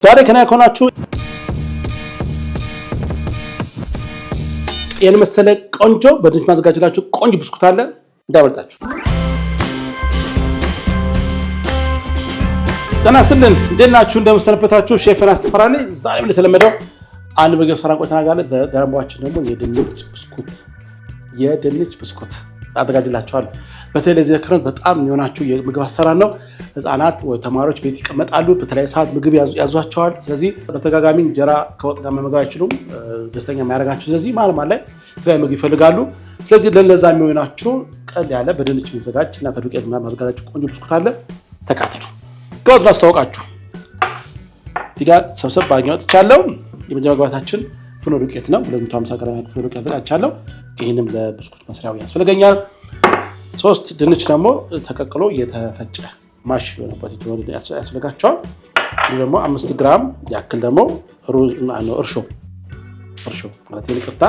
ዛሬ ከና ኮናችሁ የኔ መሰለ ቆንጆ በድንች ማዘጋጀላችሁ ቆንጆ ብስኩት አለ እንዳይወጣችሁ። ተናስተልን እንደናችሁ እንደምስተነበታችሁ ሼፍ አስተፈራኒ ዛሬም እንደተለመደው አንድ ምግብ ሰራ ቆይተና ጋር ደረባችን ደግሞ የድንች ብስኩት አዘጋጅላችኋለሁ። በተለይ ዘክረን በጣም የሚሆናችሁ የምግብ አሰራር ነው። ህፃናት ወይ ተማሪዎች ቤት ይቀመጣሉ፣ በተለይ ሰዓት ምግብ ያዟቸዋል። ስለዚህ በተጋጋሚ እንጀራ ከወጥ ጋር መመገብ አይችሉም፣ ደስተኛ የሚያደርጋቸው። ስለዚህ ማለማ ላይ የተለያየ ምግብ ይፈልጋሉ። ስለዚህ ለነዛ የሚሆናችሁ ቀል ያለ በድንች የሚዘጋጅ እና ከዱቄት ማዘጋጃችሁ ቆንጆ ብስኩት አለ። ተካተሉ። ከወጥ ማስተዋወቃችሁ ዲጋ ሰብሰብ ባግኘው ወጥቻለሁ። የመጀመሪያ ግብአታችን ፍኖ ዱቄት ነው። 250 ግራም ፍኖ ዱቄት አዘጋጅቻለሁ። ይሄንም ለብስኩት መስሪያው ያስፈልገኛል። 3 ድንች ደግሞ ተቀቅሎ የተፈጨ ማሽ የሆነበት ያስፈልጋቸዋል። ደግሞ 5 ግራም ያክል ደግሞ እርሾ ማለት ይቅርታ።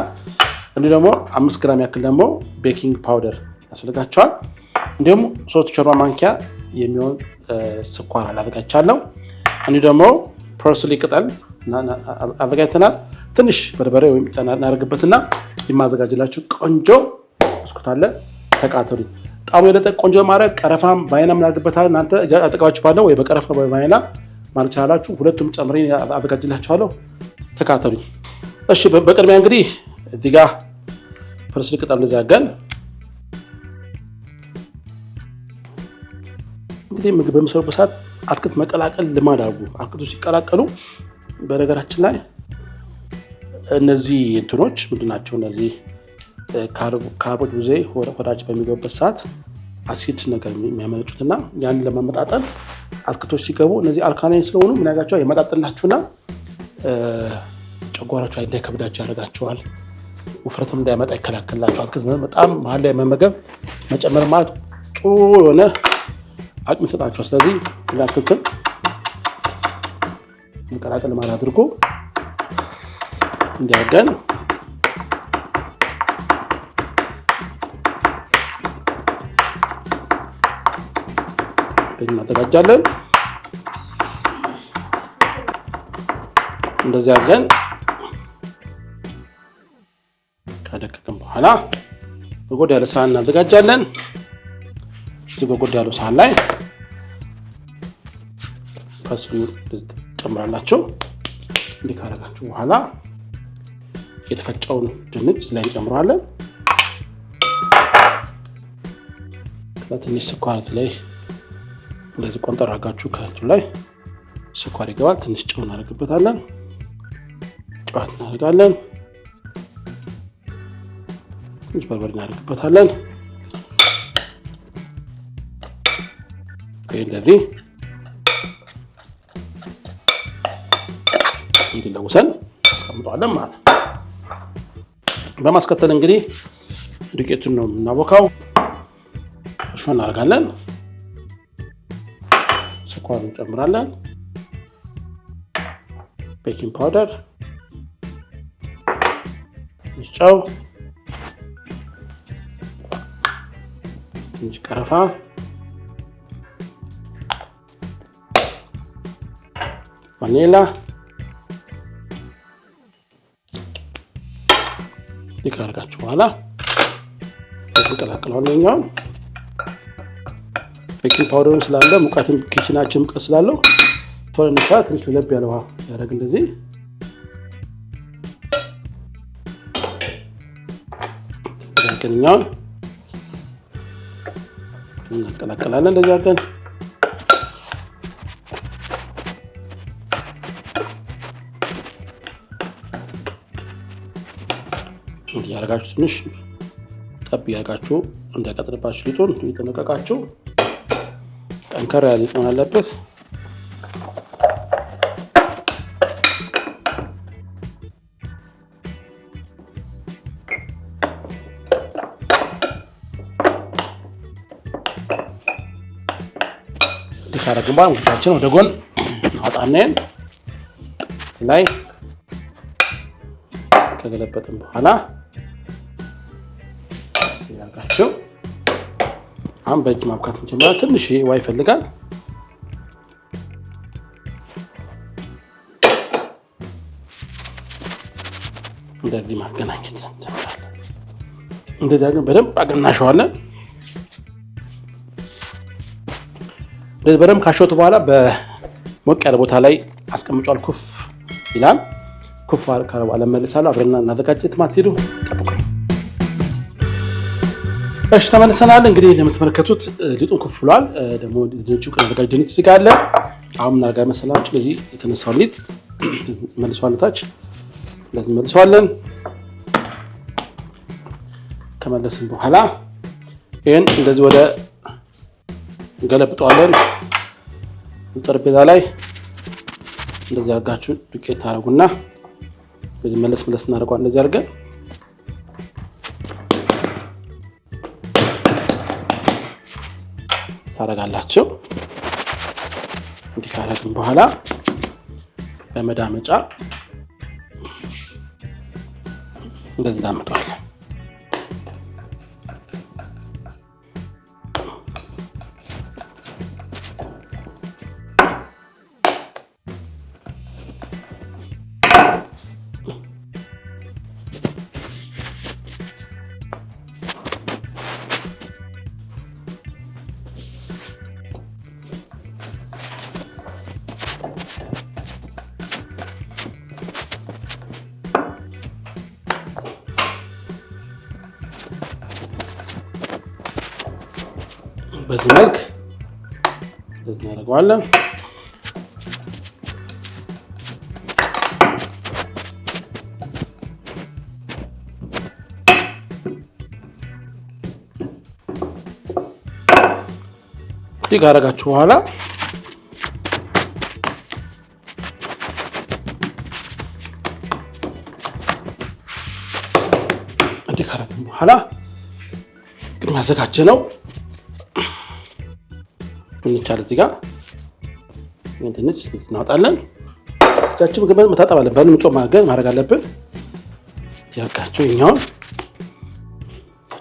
እንዲሁም ደግሞ 5 ግራም ያክል ደግሞ ቤኪንግ ፓውደር ያስፈልጋቸዋል። እንዲሁም 3 ሾርባ ማንኪያ የሚሆን ስኳር አዘጋጅቻለሁ። እንዲሁም ደግሞ ፐርስሊ ቅጠል አዘጋጅተናል። ትንሽ በርበሬ ወይም እናደርግበትና የማዘጋጅላችሁ ቆንጆ ብስኩት አለ። ተቃተሉ። ጣሙ የለጠ ቆንጆ ማድረግ ቀረፋም ባይና ምናደርግበታል። እናንተ አጠቃባችሁ ባለው ወይ በቀረፋ ወይ ባይና ማለት ይችላልላችሁ። ሁለቱም ጨምሬ አዘጋጅላችኋለሁ። ተካተሉ። እሺ፣ በቅድሚያ እንግዲህ እዚህ ጋር ፐርስሊ ቅጠል እንደዚህ አድርገን እንግዲህ ምግብ በምሰሩበት ሰዓት አትክልት መቀላቀል ልማድ አድርጉ። አትክልቶች ሲቀላቀሉ በነገራችን ላይ እነዚህ እንትኖች ምንድናቸው? እነዚህ ካርቦች ብዙ ሆዳችን በሚገቡበት ሰዓት አሲድ ነገር የሚያመነጩትና ያንን ለማመጣጠን አትክልቶች ሲገቡ እነዚህ አልካላይን ስለሆኑ ምን ያደርጋቸዋል? የመጣጥላችሁና ጨጓራችሁ እንዳይከብዳችሁ ያደርጋቸዋል። ውፍረትም እንዳይመጣ ይከላከልላችኋል። አትክልት በጣም መሀል ላይ መመገብ መጨመር ማለት ጥሩ የሆነ አቅም ይሰጣችኋል። ስለዚህ አትክልትን መቀላቀል ማለት አድርጎ እንዲያገን እናዘጋጃለን። እንደዚህ አድርገን ካደቀቅን በኋላ በጎድ ያለ ሳህን እናዘጋጃለን። እዚህ በጎድ ያለው ሳህን ላይ ፐርስሊ ጨምራላችሁ። እንዲህ ካደረጋችሁ በኋላ የተፈጨውን ድንች ላይ እንጨምራለን። ትንሽ ስኳር ላይ እንደዚህ ቆንጠር አድርጋችሁ ከእንቱ ላይ ስኳር ይገባል። ትንሽ ጨው እናደርግበታለን። ጨው እናደርጋለን። ትንሽ በርበሬ እናደርግበታለን። እንደዚህ እንዲለውሰን አስቀምጠዋለን ማለት ነው። በማስከተል እንግዲህ ዱቄቱን ነው የምናቦካው። እርሾ እናደርጋለን። ስኳር እንጨምራለን። ቤኪንግ ፓውደር፣ ጨው፣ ትንሽ ቀረፋ፣ ቫኒላ ይካርጋችሁ በኋላ እንቀላቅለዋለን። ቤኪንግ ፓውደሩን ስላለ ሙቀትም ኪችናችን ሙቀት ስላለው ቶሎ እንዲሰራ ትንሽ ለብ ያለ ውሃ ያደርግ እንደዚህ ያገኛል። እንቀላቅላለን። እንደዚህ አድርገን ያረጋችሁ ትንሽ ጠብ ያጋችሁ እንዳይቀጥልባችሁ ሊጡን እየተነቀቃችሁ ጠንከር ያለ ሊጥ መሆን አለበት። ካረግን በኋላ ሙታችን ወደ ጎን አጣነን ላይ ከገለበጥን በኋላ ያርጋችሁ አሁን በእጅ ማብካት እንጀምራለን። ትንሽ ውሃ ይፈልጋል። እንደዚህ ማገናኘት እንችላለን። እንደዚህ አድርገን በደንብ አገናሸዋለን። እንደዚህ በደንብ ካሸሁት በኋላ በሞቅ ያለ ቦታ ላይ አስቀምጫለሁ። ኩፍ ይላል። ኩፍ ካለ በኋላ መልሳለሁ። አብረን እናዘጋጀት ማትሄዱ ጠብቁ። እሺ ተመልሰናል። እንግዲህ እንደምትመለከቱት ሊጡን ኩፍ ብሏል። ደግሞ ድንቹ ከተዘጋጀ ድንች እዚህ ጋር አለ። አሁን ምን አድርጋ መሰላችሁ? በዚህ የተነሳው ሊጥ መልሰዋል ታች እንደዚህ መልሰዋለን። ከመለስን በኋላ ይሄን እንደዚህ ወደ ገለብጠዋለን። ጠረጴዛ ላይ እንደዚህ አድርጋችሁ ዱቄት ታረጉና በዚህ መለስ እናደርገዋለን። እንደዚህ አድርገን ታረጋላችሁ። እንዲህ ካረግን በኋላ በመዳመጫ እንደዚህ እንዳመጣዋለን። በዚህ መልክ እናደርገዋለን። እንዲህ ካደረጋችሁ በኋላ ቅድም ያዘጋጀነው ድንች አለ እዚህ ጋር ድንች እናወጣለን። እጃችን ግን መታጠብ አለብን። ንጹህ ማድረግ አለብን። ያርጋችሁ ይኛውን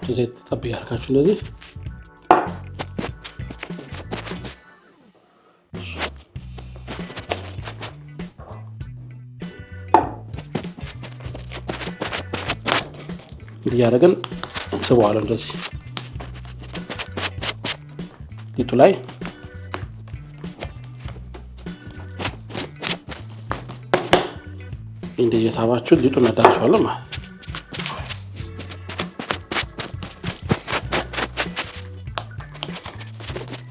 ዘይት ጠብ ያርጋችሁ እንደዚህ እንዲያረግን እንስበዋለን። እንደዚህ ሊጡ ላይ እንደየታባችሁ ሊጡን እናዳርሰዋለን ማለት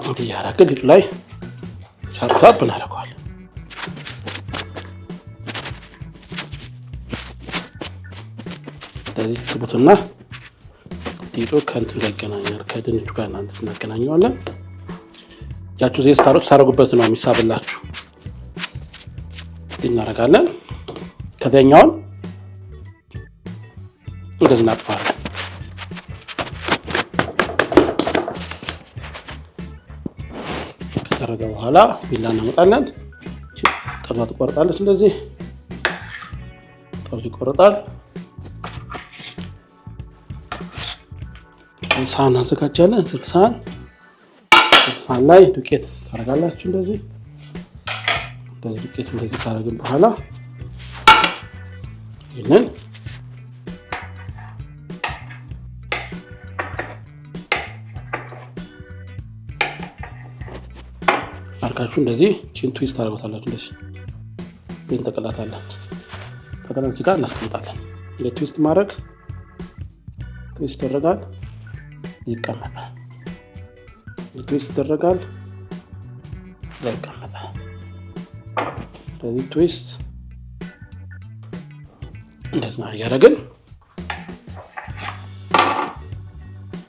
እንዲያረግን ሊጡ ላይ ሳብ እናደርገዋለን። እንደዚህ ትቡትና ሊጡ ከእንትን ጋር ይገናኛል። ከድንቹ ጋር እናገናኘዋለን። እጃችሁ ዘይት ታረጉበት ነው የሚሳብላችሁ። እናደርጋለን። ከዚያኛውን እንደዚህ እናጥፋለን። ከተደረገ በኋላ ቢላ እናመጣለን። ጠርዟ ትቆረጣለች። እንደዚህ ጠርዙ ይቆረጣል። ሳህን አዘጋጃለን። ስልክ ሳህን ላይ ዱቄት ታደርጋላችሁ። እንደዚህ ዱቄት እንደዚህ ካደረግን በኋላ ይሄንን አርጋችሁ እንደዚህ ቺን ትዊስት ታደርጉታላችሁ። እንደዚህ ይሄን ተቀላታለን። ተቀላን እዚህ ጋር እናስቀምጣለን። ለትዊስት ማድረግ ትዊስት ያደርጋል፣ ይቀመጣል። ትዊስት ይደረጋል፣ ይቀመጣል። ስለዚህ ትዊስት እንደዚህ ነው ያደረግን።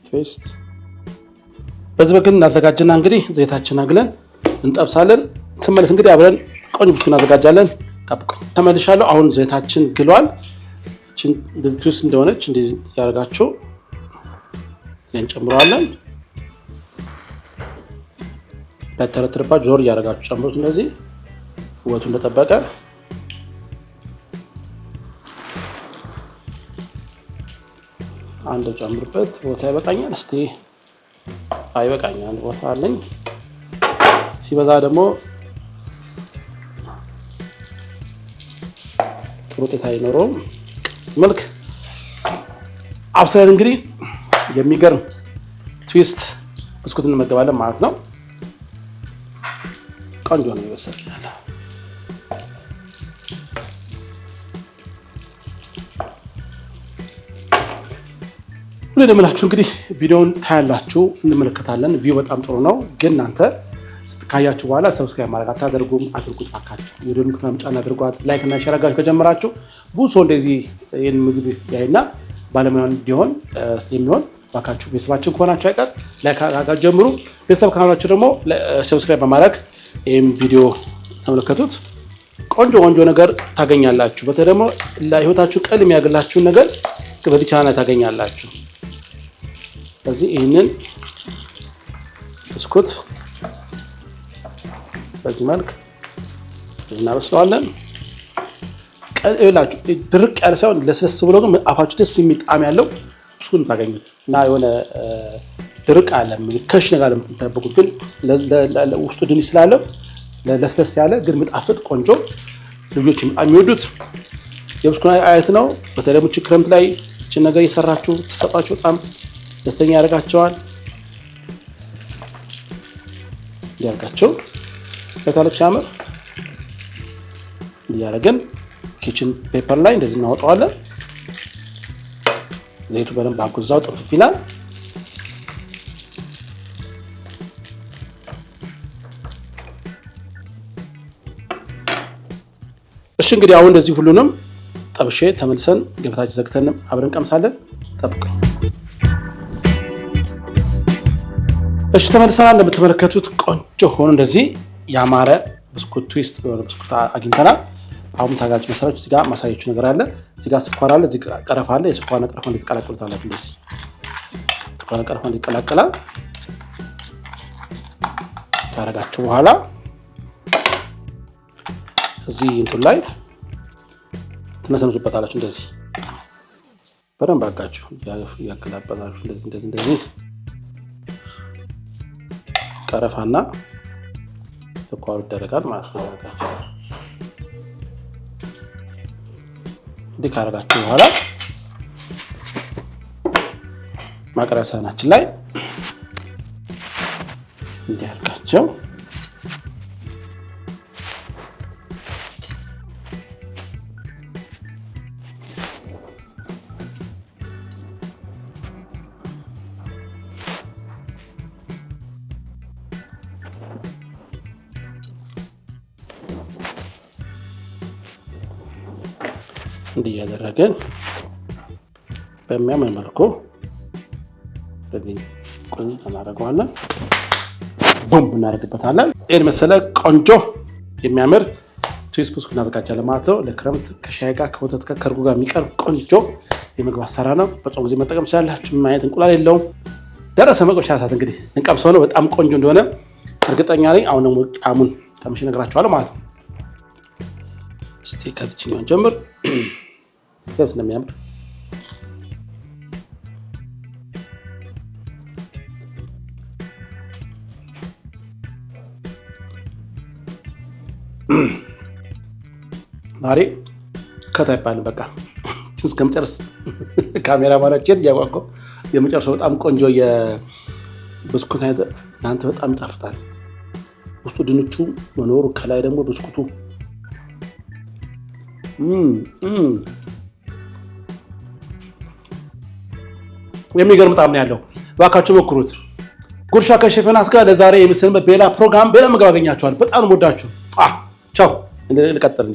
ትዊስት በዚህ በግን እናዘጋጅና እንግዲህ ዘይታችን አግለን እንጠብሳለን። ስመለስ እንግዲህ አብረን ቆንጆ ብስኩት እናዘጋጃለን። ጠብቁ። ተመልሻለሁ። አሁን ዘይታችን ግሏል። እቺን ትዊስት እንደሆነች እንደዚህ ያደርጋችሁ እንጨምረዋለን። ለተረተረባችሁ ዞር ያደርጋችሁ ጨምሩት። እንደዚህ ውበቱ እንደጠበቀ አንድ ጨምርበት። ቦታ ይበቃኛል። እስቲ አይበቃኛል፣ ቦታ አለኝ። ሲበዛ ደግሞ ጥሩ ውጤት አይኖረውም። መልክ አብስለን እንግዲህ የሚገርም ትዊስት ብስኩት እንመገባለን ማለት ነው። ቆንጆ ነው ይበሰላል። ሁሌ እንደምላችሁ እንግዲህ ቪዲዮውን ታያላችሁ፣ እንመለከታለን። ቪው በጣም ጥሩ ነው፣ ግን እናንተ ስትካያችሁ በኋላ ሰብስክራይብ ማድረግ አታደርጉም። አድርጉት ባካችሁ። ቪዲዮውን ከተመጫን አድርጓት። ላይክ እና ሼር አድርጋችሁ ከጀመራችሁ ብዙ ሰው እንደዚህ ይሄን ምግብ ያይና ባለሙያ እንዲሆን ስለሚሆን ባካችሁ ቤተሰባችን ከሆናችሁ አይቀር ላይክ አድርጋችሁ ጀምሩ። ቤተሰብ ከሆናችሁ ደግሞ ሰብስክራይብ በማድረግ ይሄን ቪዲዮ ተመልከቱት። ቆንጆ ነገር ታገኛላችሁ። በተለይ ደግሞ ለህይወታችሁ ቀል የሚያገላችሁን ነገር በዚህ ቻናል ታገኛላችሁ። ስለዚህ ይህንን ብስኩት በዚህ መልክ እናበስለዋለን። ቀላችሁ ድርቅ ያለ ሳይሆን ለስለስ ብሎ ግን አፋችሁ ደስ የሚል ጣዕም ያለው ብስኩት ታገኙት እና የሆነ ድርቅ አለ ከሽ ነገር የምትጠብቁት ግን ውስጡ ድንች ስላለው ለስለስ ያለ ግን ምጣፍጥ ቆንጆ ልጆች የሚወዱት የብስኩት አይነት ነው። በተለይ ሙጭ ክረምት ላይ እቺን ነገር እየሰራችሁ ተሰጣችሁ በጣም ደስተኛ ያደርጋቸዋል። ያርጋቸው ለታለች ያምር ያረጋን ኪችን ፔፐር ላይ እንደዚህ እናወጣዋለን። ዘይቱ በደንብ አጉዛው ጥፍፍ ይላል። እሺ እንግዲህ አሁን እንደዚህ ሁሉንም ጠብሼ ተመልሰን ገበታችን ዘግተን አብረን ቀምሳለን። ጠብቁኝ። እሺ ተመልሰናል። እንደምትመለከቱት ቆንጆ ሆኖ እንደዚህ ያማረ ብስኩት ትዊስት የሆነ ብስኩት አግኝተናል። አሁን ታጋጭ መሰረት እዚህ ጋር ማሳያችሁ ነገር አለ። እዚህ ጋር ስኳር አለ፣ እዚህ ጋር ቀረፋ አለ። የስኳርና ቀረፋ እንድትቀላቅሉታላችሁ። እንደዚህ ስኳርና ቀረፋ እንዲቀላቀላል ካረጋችሁ በኋላ እዚህ እንትን ላይ ትነሰንሱበታላችሁ። እንደዚህ በደንብ አጋችሁ ያቀላቀላችሁ። እንደዚህ ቀረፋና ስኳር ይደረጋል ማለት ነው። እንዲህ ካረጋችሁ በኋላ ማቅረቢያ ሳህናችን ላይ እንዲያርጋቸው እንዲያደረገን በሚያምር መልኩ በዚህ ቆንጆ እናደርገዋለን። ቦምብ እናደርግበታለን። ይሄን መሰለ ቆንጆ የሚያምር ትዊስት ብስኩት እናዘጋጃለን ማለት ነው። ለክረምት ከሻይ ጋር ከወተት ጋር ከእርጎ ጋር የሚቀርብ ቆንጆ የምግብ አሰራር ነው። በጾም ጊዜ መጠቀም ትችላላችሁ። ማየት እንቁላል የለውም። ደረሰ መቆሻ ሰዓት እንግዲህ እንቀምሰው ነው። በጣም ቆንጆ እንደሆነ እርግጠኛ ነኝ። አሁን ደግሞ ጣዕሙን ቀምሼ እነግራችኋለሁ ማለት ነው። እስቲ ከዚህኛው ጀምር ደስ እንደሚያምር ማሪ ከታይፓል በቃ እስከምጨርስ ካሜራ ማራችን ያጓጓው የመጨረሻው በጣም ቆንጆ የብስኩት አይነት እናንተ በጣም ይጣፍጣል። ውስጡ ድንቹ መኖሩ ከላይ ደግሞ ብስኩቱ የሚገርም ጣዕም ነው ያለው። እባካችሁ ሞክሩት። ጉርሻ ከሼፍ ዮናስ ጋር ለዛሬ የምስል በሌላ ፕሮግራም በሌላ ምግብ አገኛችኋለሁ። በጣም ወዳችሁ ቻው። እንቀጥል።